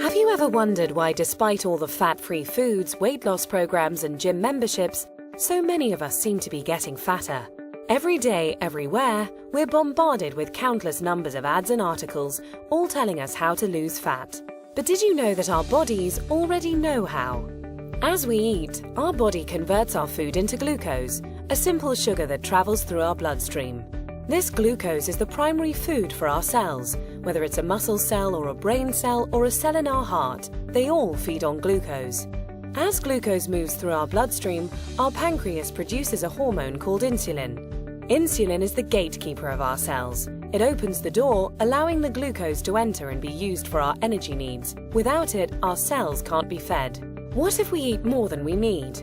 Have you ever wondered why, despite all the fat-free foods, weight loss programs, and gym memberships, so many of us seem to be getting fatter? Every day, everywhere, we're bombarded with countless numbers of ads and articles, all telling us how to lose fat. But did you know that our bodies already know how? As we eat, our body converts our food into glucose, a simple sugar that travels through our bloodstream. This glucose is the primary food for our cells. Whether it's a muscle cell or a brain cell or a cell in our heart, they all feed on glucose. As glucose moves through our bloodstream, our pancreas produces a hormone called insulin. Insulin is the gatekeeper of our cells. It opens the door, allowing the glucose to enter and be used for our energy needs. Without it, our cells can't be fed. What if we eat more than we need?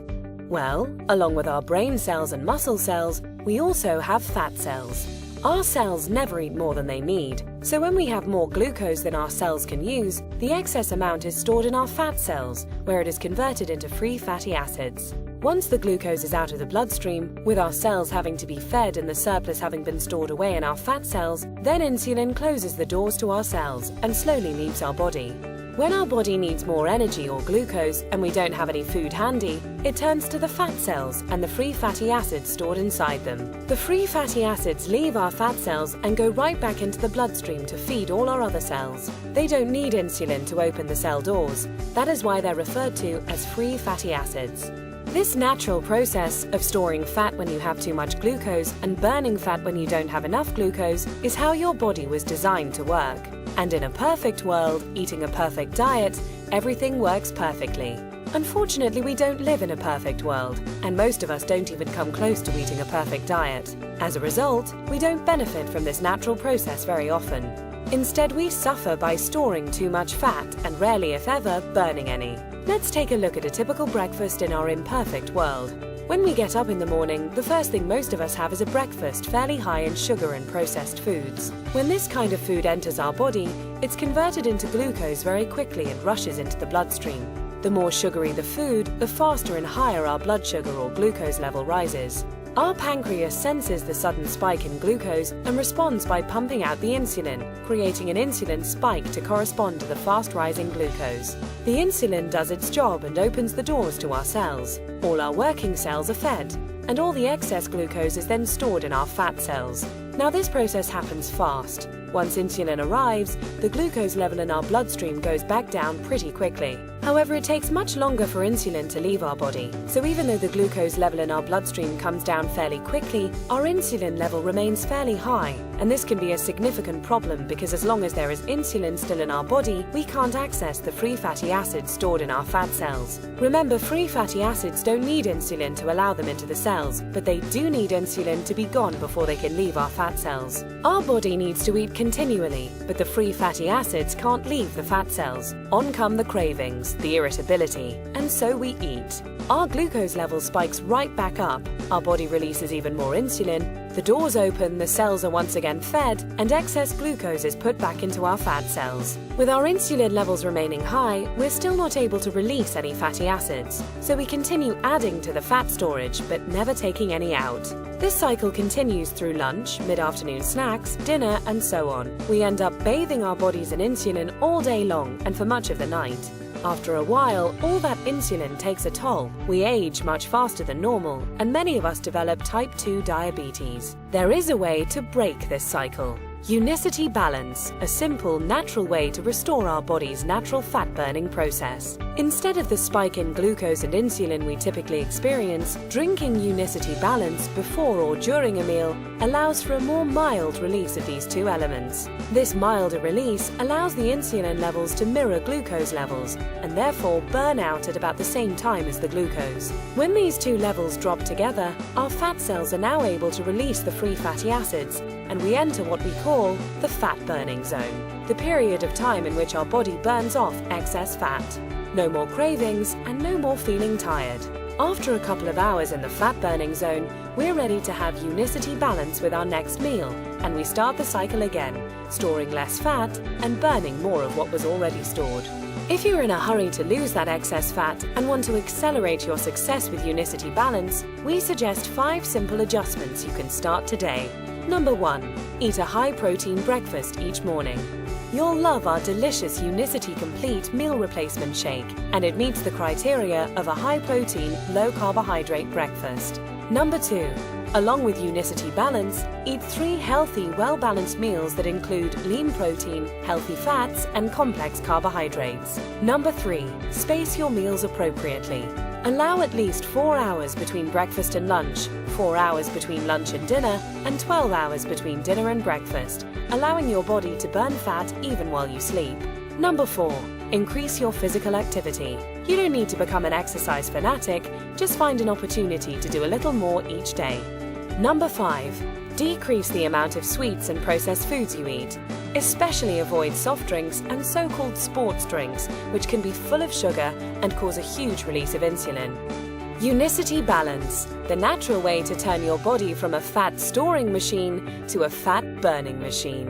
Well, along with our brain cells and muscle cells, we also have fat cells. Our cells never eat more than they need, so when we have more glucose than our cells can use, the excess amount is stored in our fat cells, where it is converted into free fatty acids. Once the glucose is out of the bloodstream, with our cells having to be fed and the surplus having been stored away in our fat cells, then insulin closes the doors to our cells and slowly leaves our body. When our body needs more energy or glucose and we don't have any food handy, it turns to the fat cells and the free fatty acids stored inside them. The free fatty acids leave our fat cells and go right back into the bloodstream to feed all our other cells. They don't need insulin to open the cell doors. That is why they're referred to as free fatty acids. This natural process of storing fat when you have too much glucose and burning fat when you don't have enough glucose is how your body was designed to work. And in a perfect world, eating a perfect diet, everything works perfectly. Unfortunately, we don't live in a perfect world, and most of us don't even come close to eating a perfect diet. As a result, we don't benefit from this natural process very often. Instead, we suffer by storing too much fat and rarely, if ever, burning any. Let's take a look at a typical breakfast in our imperfect world. When we get up in the morning, the first thing most of us have is a breakfast fairly high in sugar and processed foods. When this kind of food enters our body, it's converted into glucose very quickly and rushes into the bloodstream. The more sugary the food, the faster and higher our blood sugar or glucose level rises. Our pancreas senses the sudden spike in glucose and responds by pumping out the insulin, creating an insulin spike to correspond to the fast-rising glucose. The insulin does its job and opens the doors to our cells. All our working cells are fed, and all the excess glucose is then stored in our fat cells. Now this process happens fast. Once insulin arrives, the glucose level in our bloodstream goes back down pretty quickly. However, it takes much longer for insulin to leave our body. So even though the glucose level in our bloodstream comes down fairly quickly, our insulin level remains fairly high. And this can be a significant problem because as long as there is insulin still in our body, we can't access the free fatty acids stored in our fat cells. Remember, free fatty acids don't need insulin to allow them into the cells, but they do need insulin to be gone before they can leave our fat cells. Our body needs to eat continually, but the free fatty acids can't leave the fat cells. On come the cravings, the irritability, and so we eat. Our glucose level spikes right back up, our body releases even more insulin, the doors open, the cells are once again fed, and excess glucose is put back into our fat cells. With our insulin levels remaining high, we're still not able to release any fatty acids, so we continue adding to the fat storage but never taking any out. This cycle continues through lunch, mid-afternoon snacks, dinner, and so on. We end up bathing our bodies in insulin all day long and for much of the night. After a while, all that insulin takes a toll. We age much faster than normal, and many of us develop type 2 diabetes. There is a way to break this cycle. Unicity Balance, a simple, natural way to restore our body's natural fat-burning process. Instead of the spike in glucose and insulin we typically experience, drinking Unicity Balance before or during a meal allows for a more mild release of these two elements. This milder release allows the insulin levels to mirror glucose levels and therefore burn out at about the same time as the glucose. When these two levels drop together, our fat cells are now able to release the free fatty acids, and we enter what we call the fat-burning zone, the period of time in which our body burns off excess fat. No more cravings and no more feeling tired. After a couple of hours in the fat-burning zone, we're ready to have Unicity Balance with our next meal, and we start the cycle again, storing less fat and burning more of what was already stored. If you're in a hurry to lose that excess fat and want to accelerate your success with Unicity Balance, we suggest 5 simple adjustments you can start today. Number 1. Eat a high-protein breakfast each morning. You'll love our delicious Unicity Complete Meal Replacement Shake, and it meets the criteria of a high-protein, low-carbohydrate breakfast. Number 2. Along with Unicity Balance, eat 3 healthy, well-balanced meals that include lean protein, healthy fats, and complex carbohydrates. Number 3. Space your meals appropriately. Allow at least 4 hours between breakfast and lunch, 4 hours between lunch and dinner, and 12 hours between dinner and breakfast, allowing your body to burn fat even while you sleep. Number 4. Increase your physical activity. You don't need to become an exercise fanatic, just find an opportunity to do a little more each day. Number 5. Decrease the amount of sweets and processed foods you eat. Especially avoid soft drinks and so-called sports drinks, which can be full of sugar and cause a huge release of insulin. Unicity Balance, the natural way to turn your body from a fat-storing machine to a fat-burning machine.